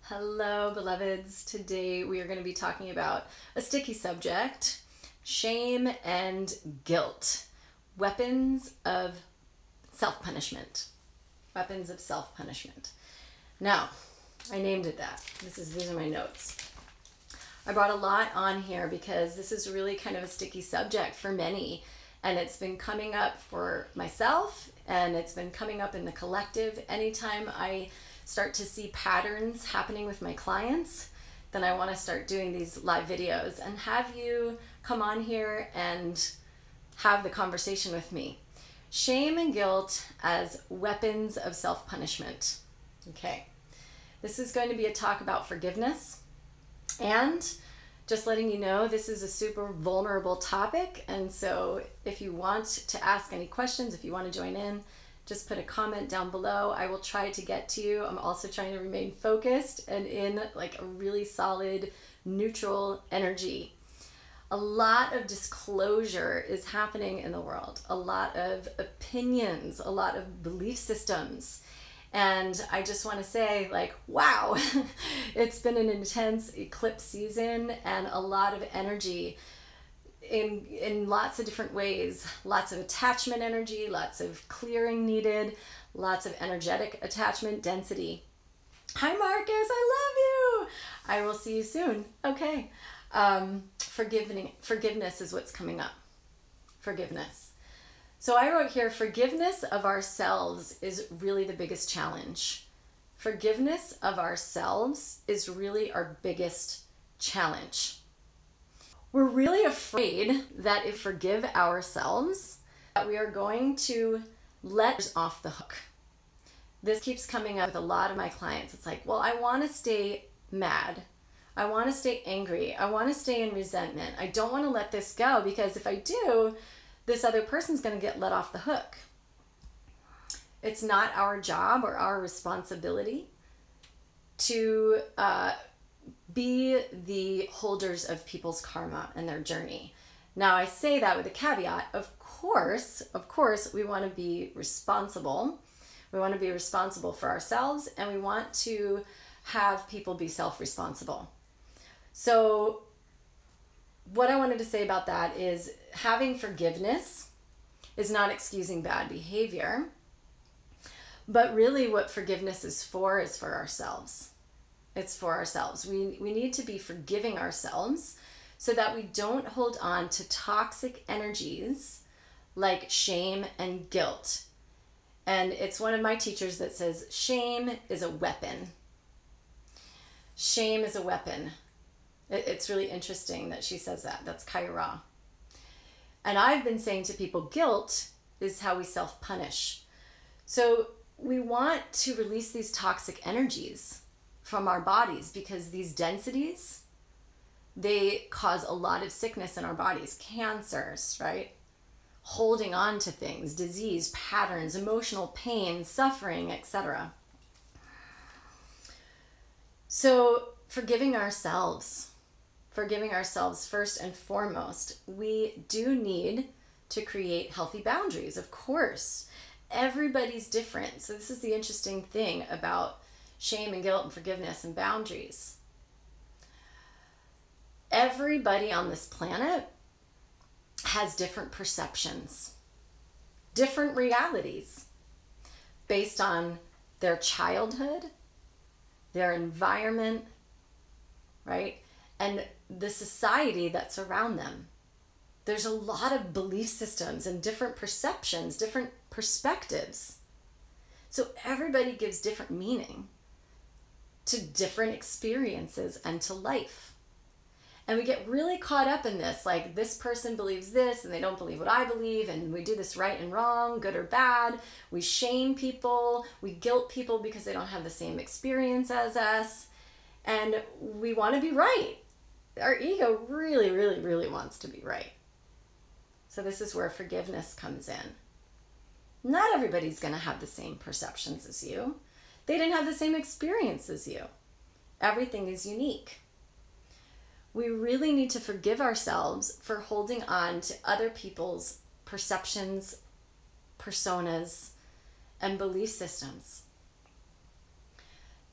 Hello, beloveds. Today we are going to be talking about a sticky subject, shame and guilt, weapons of self-punishment. Weapons of self-punishment. Now, I named it that. These are my notes. I brought a lot on here because this is really kind of a sticky subject for many, and it's been coming up for myself, and it's been coming up in the collective. Anytime I start to see patterns happening with my clients, then I want to start doing these live videos and have you come on here and have the conversation with me. Shame and guilt as weapons of self-punishment. Okay, this is going to be a talk about forgiveness, and just letting you know this is a super vulnerable topic, and so if you want to ask any questions, if you want to join in, just put a comment down below. I will try to get to you. I'm also trying to remain focused and in like a really solid, neutral energy. A lot of disclosure is happening in the world, a lot of opinions, a lot of belief systems. And I just want to say, like, wow, it's been an intense eclipse season and a lot of energy in lots of different ways. Lots of attachment energy, lots of clearing needed, lots of energetic attachment density. Hi Marcus, I love you. I will see you soon. Okay. Forgiveness is what's coming up. Forgiveness. So I wrote here, forgiveness of ourselves is really the biggest challenge. Forgiveness of ourselves is really our biggest challenge. We're really afraid that if we forgive ourselves, that we are going to let us off the hook. This keeps coming up with a lot of my clients. It's like, well, I want to stay mad. I want to stay angry. I want to stay in resentment. I don't want to let this go because if I do, this other person's going to get let off the hook. It's not our job or our responsibility to be the holders of people's karma and their journey. Now, I say that with a caveat. Of course, we want to be responsible. We want to be responsible for ourselves, and we want to have people be self-responsible. So what I wanted to say about that is having forgiveness is not excusing bad behavior, but really what forgiveness is for ourselves. It's for ourselves. We need to be forgiving ourselves so that we don't hold on to toxic energies like shame and guilt. And it's one of my teachers that says, shame is a weapon. Shame is a weapon. It's really interesting that she says that. That's Kaira. And I've been saying to people, guilt is how we self-punish. So we want to release these toxic energies from our bodies because these densities, they cause a lot of sickness in our bodies, cancers, right? Holding on to things, disease, patterns, emotional pain, suffering, etc. So forgiving ourselves first and foremost, we do need to create healthy boundaries, of course. Everybody's different. So this is the interesting thing about shame and guilt and forgiveness and boundaries. Everybody on this planet has different perceptions, different realities based on their childhood, their environment, right? And the society that's around them. There's a lot of belief systems and different perceptions, different perspectives. So everybody gives different meaning to different experiences and to life. And we get really caught up in this, like this person believes this and they don't believe what I believe, and we do this right and wrong, good or bad. We shame people, we guilt people because they don't have the same experience as us, and we want to be right. Our ego really, really, really wants to be right. So this is where forgiveness comes in. Not everybody's going to have the same perceptions as you. They didn't have the same experience as you. Everything is unique. We really need to forgive ourselves for holding on to other people's perceptions, personas, and belief systems.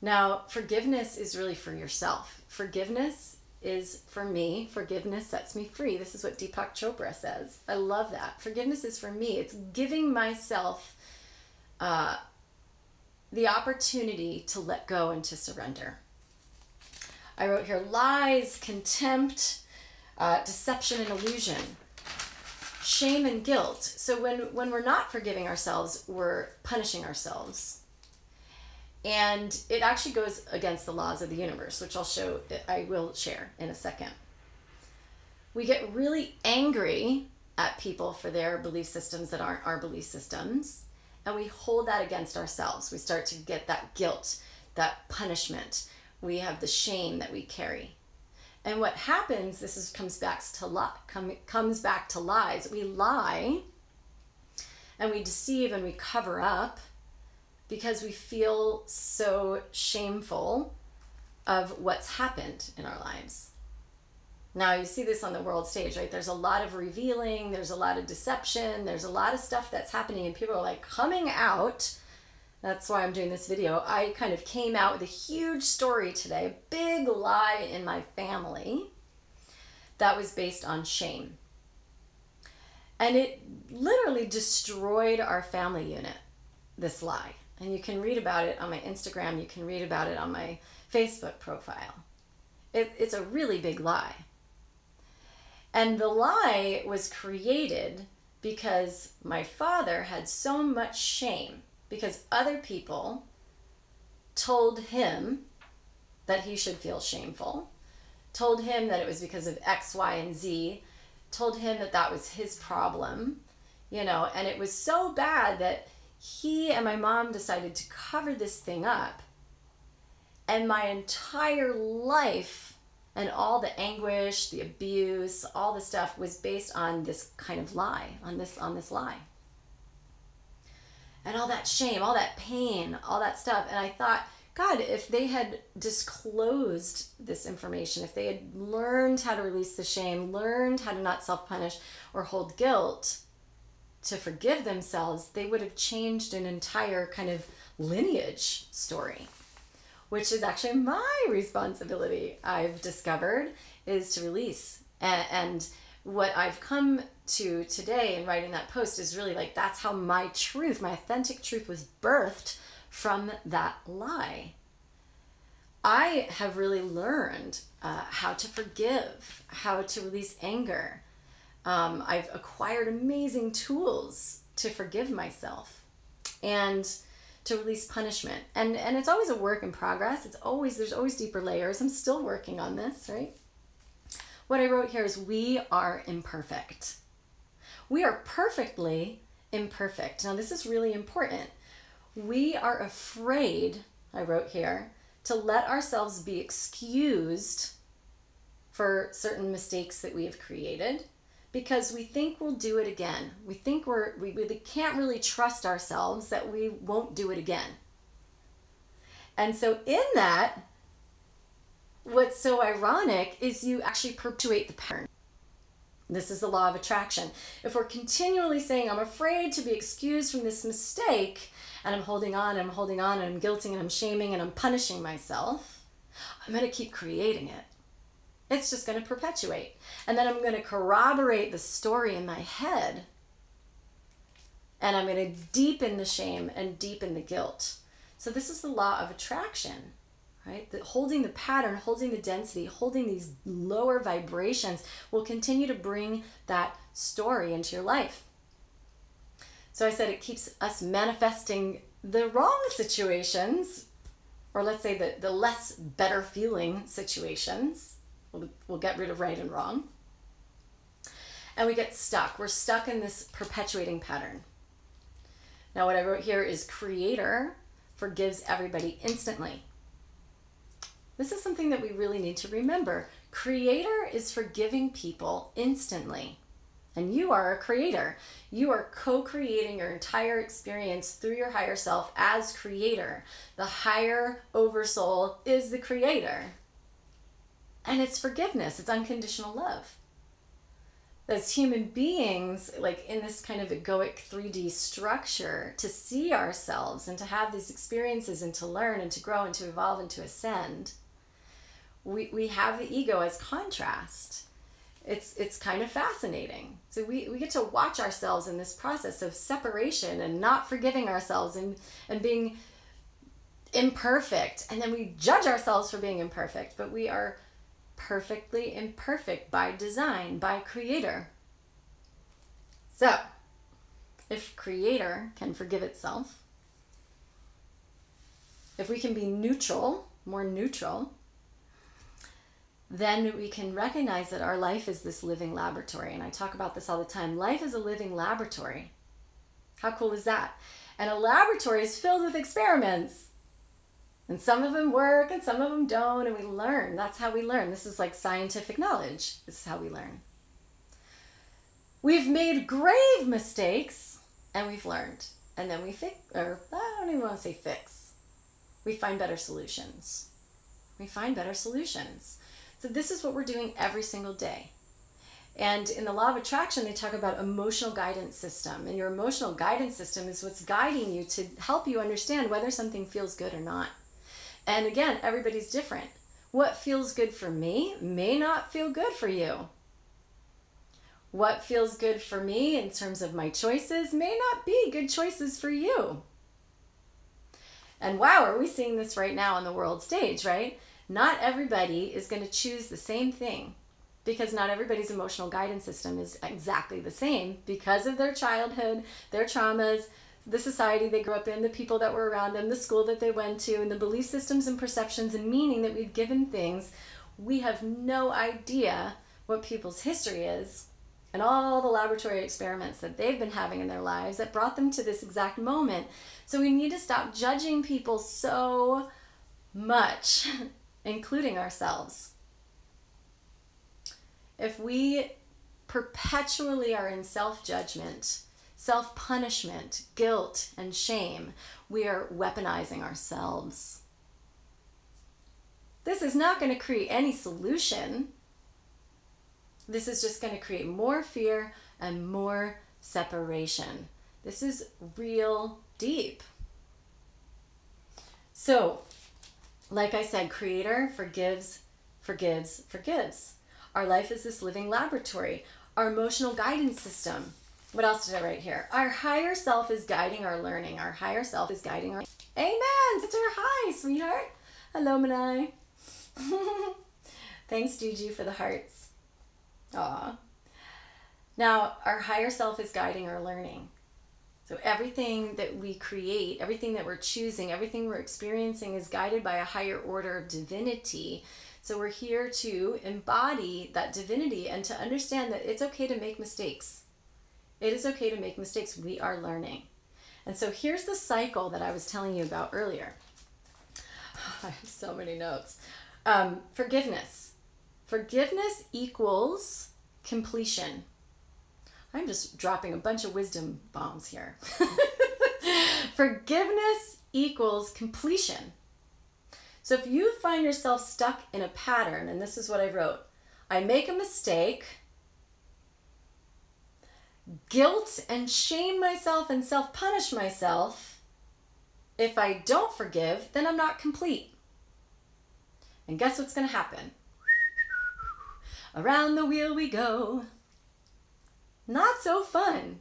Now, forgiveness is really for yourself. Forgiveness is for me. Forgiveness sets me free. This is what Deepak Chopra says. I love that. Forgiveness is for me. It's giving myself the opportunity to let go and to surrender. I wrote here, lies, contempt, deception and illusion, shame and guilt. So when we're not forgiving ourselves, we're punishing ourselves. And it actually goes against the laws of the universe, which I will share in a second. We get really angry at people for their belief systems that aren't our belief systems, and we hold that against ourselves. We start to get that guilt, that punishment. We have the shame that we carry. And what happens, comes back to lies. We lie and we deceive and we cover up because we feel so shameful of what's happened in our lives. Now, you see this on the world stage, right? There's a lot of revealing, there's a lot of deception, there's a lot of stuff that's happening, and people are like coming out. That's why I'm doing this video. I kind of came out with a huge story today, a big lie in my family that was based on shame. And it literally destroyed our family unit, this lie. And you can read about it on my Instagram, you can read about it on my Facebook profile. It's a really big lie. And the lie was created because my father had so much shame because other people told him that he should feel shameful, told him that it was because of X, Y, and Z, told him that that was his problem, and it was so bad that he and my mom decided to cover this thing up. And my entire life and all the anguish, the abuse, all the stuff was based on this kind of lie, on this lie. And all that shame, all that pain, all that stuff. And I thought, God, if they had disclosed this information, if they had learned how to release the shame, learned how to not self-punish or hold guilt, to forgive themselves, they would have changed an entire kind of lineage story, which is actually my responsibility, I've discovered, is to release. And what I've come to today in writing that post is really like, that's how my truth, my authentic truth was birthed from that lie. I have really learned how to forgive, how to release anger. I've acquired amazing tools to forgive myself and to release punishment. And it's always a work in progress. There's always deeper layers. I'm still working on this, right? What I wrote here is we are imperfect. We are perfectly imperfect. Now, this is really important. We are afraid, I wrote here, to let ourselves be excused for certain mistakes that we have created because we think we'll do it again. We think we can't really trust ourselves that we won't do it again. And so in that, what's so ironic is you actually perpetuate the pattern. This is the law of attraction. If we're continually saying, I'm afraid to be excused from this mistake, and I'm holding on, and I'm guilting, and I'm shaming, and I'm punishing myself, I'm going to keep creating it. It's just going to perpetuate. And then I'm going to corroborate the story in my head, and I'm going to deepen the shame and deepen the guilt. So this is the law of attraction. Right? Holding the pattern, holding the density, holding these lower vibrations will continue to bring that story into your life. So I said it keeps us manifesting the wrong situations, or let's say the less better feeling situations. We'll get rid of right and wrong. And we get stuck. We're stuck in this perpetuating pattern. Now what I wrote here is Creator forgives everybody instantly. This is something that we really need to remember. Creator is forgiving people instantly. And you are a creator. You are co-creating your entire experience through your higher self as creator. The higher oversoul is the creator. And it's forgiveness. It's unconditional love. as human beings, like in this kind of egoic 3D structure, to see ourselves and to have these experiences and to learn and to grow and to evolve and to ascend, we have the ego as contrast. It's kind of fascinating. So we get to watch ourselves in this process of separation and not forgiving ourselves and being imperfect. And then we judge ourselves for being imperfect, but we are perfectly imperfect by design, by creator. So, if creator can forgive itself, if we can be neutral, more neutral, then we can recognize that our life is this living laboratory. And I talk about this all the time. Life is a living laboratory. How cool is that? And a laboratory is filled with experiments. And some of them work and some of them don't, and we learn. That's how we learn. This is like scientific knowledge. This is how we learn. We've made grave mistakes and we've learned. And then we fix, or I don't even want to say fix. We find better solutions. We find better solutions. So this is what we're doing every single day. And in the law of attraction, they talk about emotional guidance system. And your emotional guidance system is what's guiding you to help you understand whether something feels good or not. And again, everybody's different. What feels good for me may not feel good for you. What feels good for me in terms of my choices may not be good choices for you. And wow, are we seeing this right now on the world stage, right? Not everybody is going to choose the same thing, because not everybody's emotional guidance system is exactly the same because of their childhood, their traumas, the society they grew up in, the people that were around them, the school that they went to, and the belief systems and perceptions and meaning that we've given things. We have no idea what people's history is and all the laboratory experiments that they've been having in their lives that brought them to this exact moment. So we need to stop judging people so much, including ourselves. If we perpetually are in self-judgment, self-punishment, guilt, and shame, we are weaponizing ourselves. This is not going to create any solution. This is just going to create more fear and more separation. This is real deep. So, like I said, creator forgives, forgives, forgives. Our life is this living laboratory. Our emotional guidance system. What else did I write here? Our higher self is guiding our learning. Our higher self is guiding our... Amen! Sister, hi, sweetheart. Hello, Manai. Thanks, Gigi, for the hearts. Aw. Now, our higher self is guiding our learning. So everything that we create, everything that we're choosing, everything we're experiencing is guided by a higher order of divinity. So we're here to embody that divinity and to understand that it's okay to make mistakes. It is okay to make mistakes. We are learning. And so here's the cycle that I was telling you about earlier. I have so many notes. Forgiveness. Forgiveness equals completion. I'm just dropping a bunch of wisdom bombs here. Forgiveness equals completion. So if you find yourself stuck in a pattern, and this is what I wrote, I make a mistake, guilt and shame myself and self-punish myself. If I don't forgive, then I'm not complete. And guess what's going to happen? Around the wheel we go. Not so fun.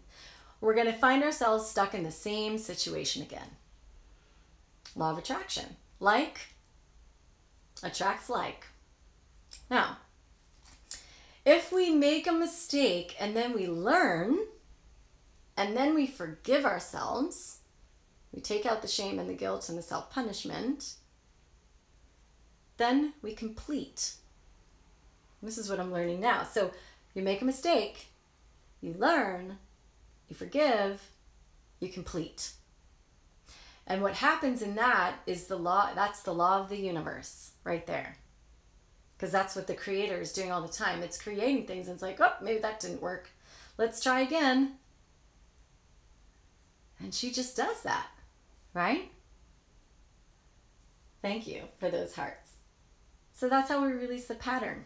We're going to find ourselves stuck in the same situation again. Law of attraction. Like attracts like. Now, if we make a mistake and then we learn and then we forgive ourselves, we take out the shame and the guilt and the self-punishment, then we complete. This is what I'm learning now. So you make a mistake, you learn, you forgive, you complete. And what happens in that is the law, that's the law of the universe right there. Because that's what the creator is doing all the time. It's creating things and it's like, oh, maybe that didn't work. Let's try again. And she just does that, right? Thank you for those hearts. So that's how we release the pattern.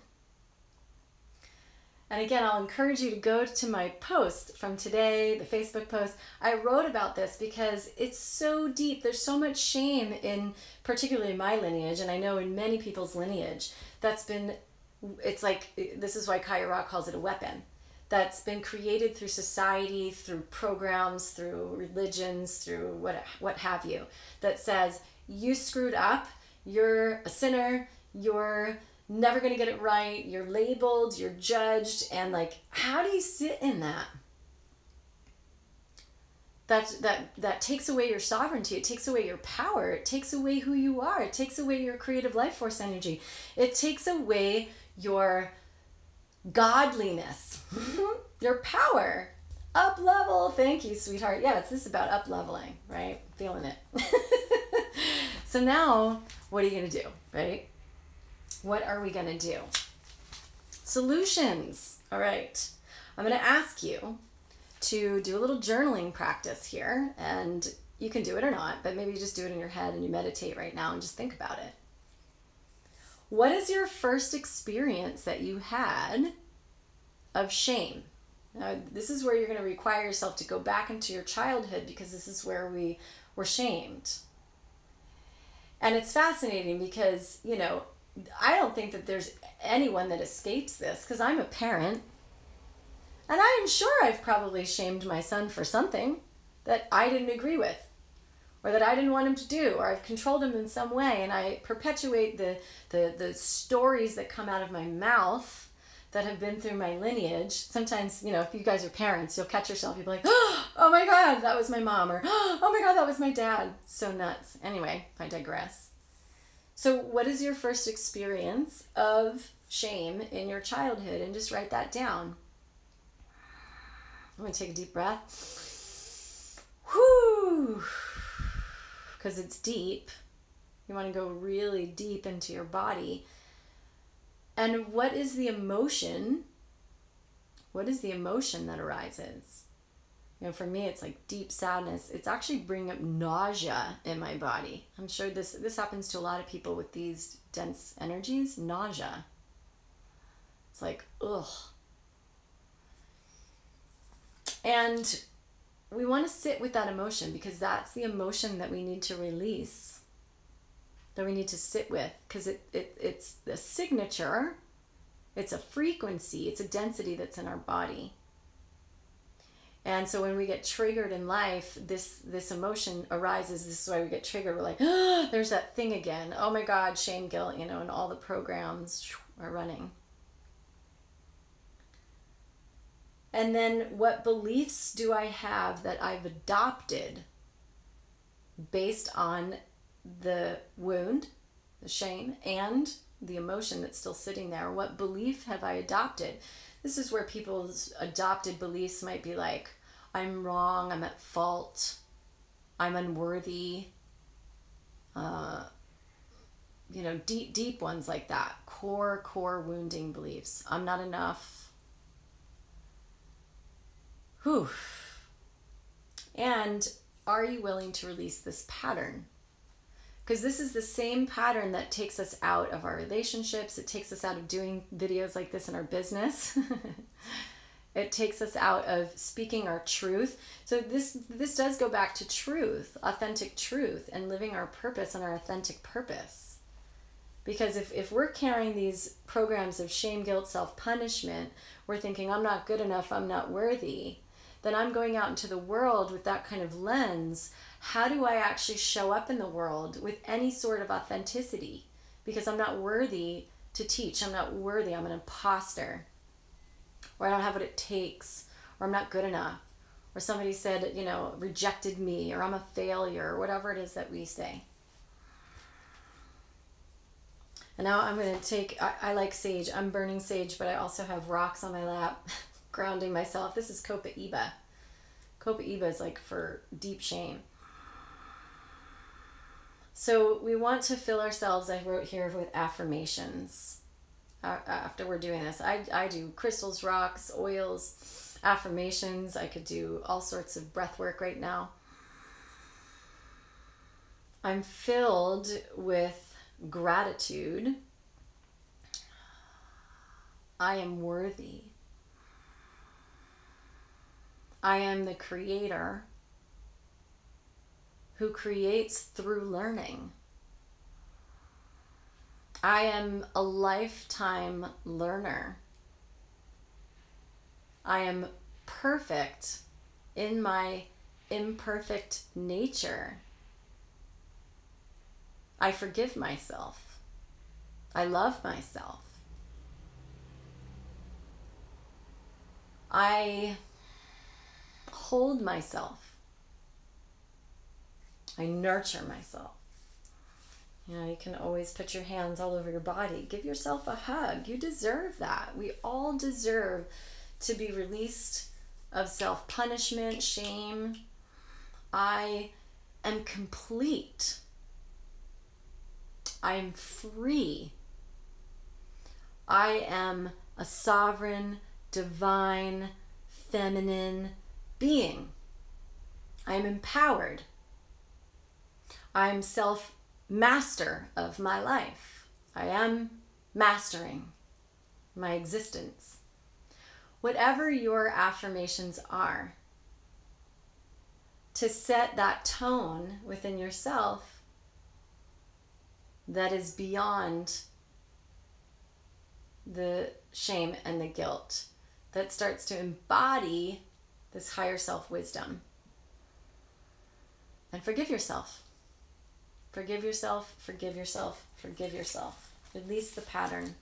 And again, I'll encourage you to go to my post from today, the Facebook post. I wrote about this because it's so deep. There's so much shame in particularly my lineage, and I know in many people's lineage, it's like, this is why Kaya Ra calls it a weapon. That's been created through society, through programs, through religions, through what have you, that says, you screwed up, you're a sinner, you're never going to get it right, you're labeled, you're judged, and like, how do you sit in that? That takes away your sovereignty, it takes away your power, it takes away who you are, it takes away your creative life force energy, it takes away your godliness, your power. Up level. Thank you, sweetheart. Yeah, this is about up leveling, right? Feeling it. So now, what are you going to do, right? What are we going to do? Solutions. All right. I'm going to ask you to do a little journaling practice here, and you can do it or not, but maybe you just do it in your head and you meditate right now and just think about it. What is your first experience that you had of shame? Now, this is where you're going to require yourself to go back into your childhood, because this is where we were shamed. And it's fascinating because, you know, I don't think that there's anyone that escapes this, because I'm a parent. And I am sure I've probably shamed my son for something that I didn't agree with, or that I didn't want him to do, or I've controlled him in some way, and I perpetuate the stories that come out of my mouth that have been through my lineage. Sometimes, you know, if you guys are parents, you'll catch yourself, you'll be like, oh my God, that was my mom, or oh my God, that was my dad. So nuts. Anyway, I digress. So what is your first experience of shame in your childhood? And just write that down. I'm going to take a deep breath. Whoo! Because it's deep. You want to go really deep into your body. And what is the emotion? What is the emotion that arises? You know, for me, it's like deep sadness. It's actually bringing up nausea in my body. I'm sure this happens to a lot of people with these dense energies. Nausea. It's like, ugh. And we want to sit with that emotion, because that's the emotion that we need to release, that we need to sit with, because it's a signature, it's a frequency, it's a density that's in our body. And so when we get triggered in life, this emotion arises. This is why we get triggered. We're like, oh, there's that thing again. Oh my God, shame, guilt, you know, and all the programs are running. And then what beliefs do I have that I've adopted based on the wound, the shame, and the emotion that's still sitting there? What belief have I adopted? This is where people's adopted beliefs might be like, I'm wrong, I'm at fault, I'm unworthy. You know, deep ones like that. Core wounding beliefs. I'm not enough. Whew. And are you willing to release this pattern? Because this is the same pattern that takes us out of our relationships. It takes us out of doing videos like this in our business. It takes us out of speaking our truth. So this does go back to truth, authentic truth, and living our purpose and our authentic purpose. Because if we're carrying these programs of shame, guilt, self-punishment, we're thinking, I'm not good enough, I'm not worthy, then I'm going out into the world with that kind of lens. How do I actually show up in the world with any sort of authenticity? Because I'm not worthy to teach. I'm not worthy. I'm an imposter. Or I don't have what it takes. Or I'm not good enough. Or somebody said, you know, rejected me. Or I'm a failure. Or whatever it is that we say. And now I'm going to take, I like sage. I'm burning sage, but I also have rocks on my lap. Grounding myself. This is Copa-Iba. Copa-Iba is like for deep shame. So we want to fill ourselves, I wrote here, with affirmations. After we're doing this, I do crystals, rocks, oils, affirmations. I could do all sorts of breath work right now. I'm filled with gratitude. I am worthy. I am the creator who creates through learning. I am a lifetime learner. I am perfect in my imperfect nature. I forgive myself. I love myself. I hold myself. I nurture myself. You know, you can always put your hands all over your body. Give yourself a hug. You deserve that. We all deserve to be released of self-punishment, shame. I am complete. I am free. I am a sovereign, divine, feminine being. I am empowered. I am self-master of my life. I am mastering my existence. Whatever your affirmations are, to set that tone within yourself that is beyond the shame and the guilt, that starts to embody this higher self-wisdom. And forgive yourself. Forgive yourself, forgive yourself, forgive yourself. Release the pattern.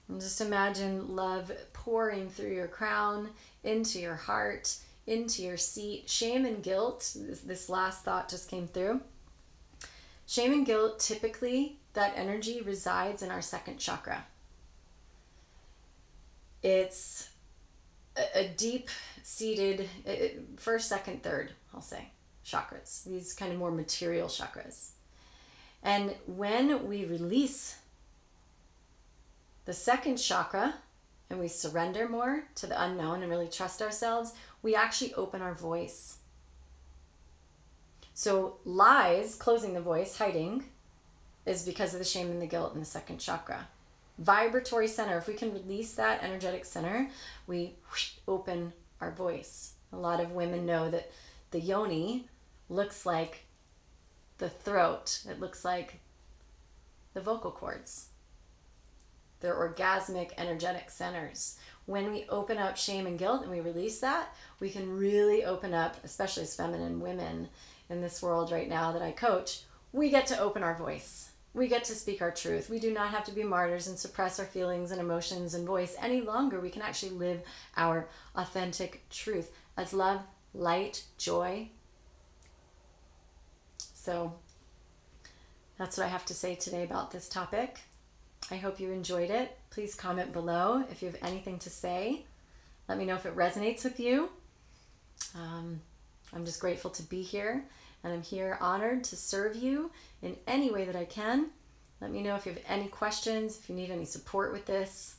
And just imagine love pouring through your crown, into your heart, into your seat. Shame and guilt, this last thought just came through. Shame and guilt, typically, that energy resides in our second chakra. It's a deep-seated, first, second, third, I'll say, chakras. These kind of more material chakras. And when we release the second chakra and we surrender more to the unknown and really trust ourselves, we actually open our voice. So lies, closing the voice, hiding, is because of the shame and the guilt in the second chakra. Vibratory center, if we can release that energetic center, we open our voice. A lot of women know that the yoni looks like the throat. It looks like the vocal cords. They're orgasmic, energetic centers. When we open up shame and guilt and we release that, we can really open up, especially as feminine women in this world right now that I coach, we get to open our voice. We get to speak our truth. We do not have to be martyrs and suppress our feelings and emotions and voice any longer. We can actually live our authentic truth as love, light, joy. So that's what I have to say today about this topic. I hope you enjoyed it. Please comment below if you have anything to say. Let me know if it resonates with you. I'm just grateful to be here, and I'm here honored to serve you in any way that I can. Let me know if you have any questions, if you need any support with this.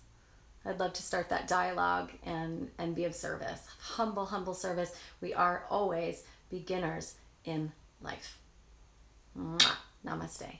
I'd love to start that dialogue and be of service. Humble, humble service. We are always beginners in life. Mwah. Namaste.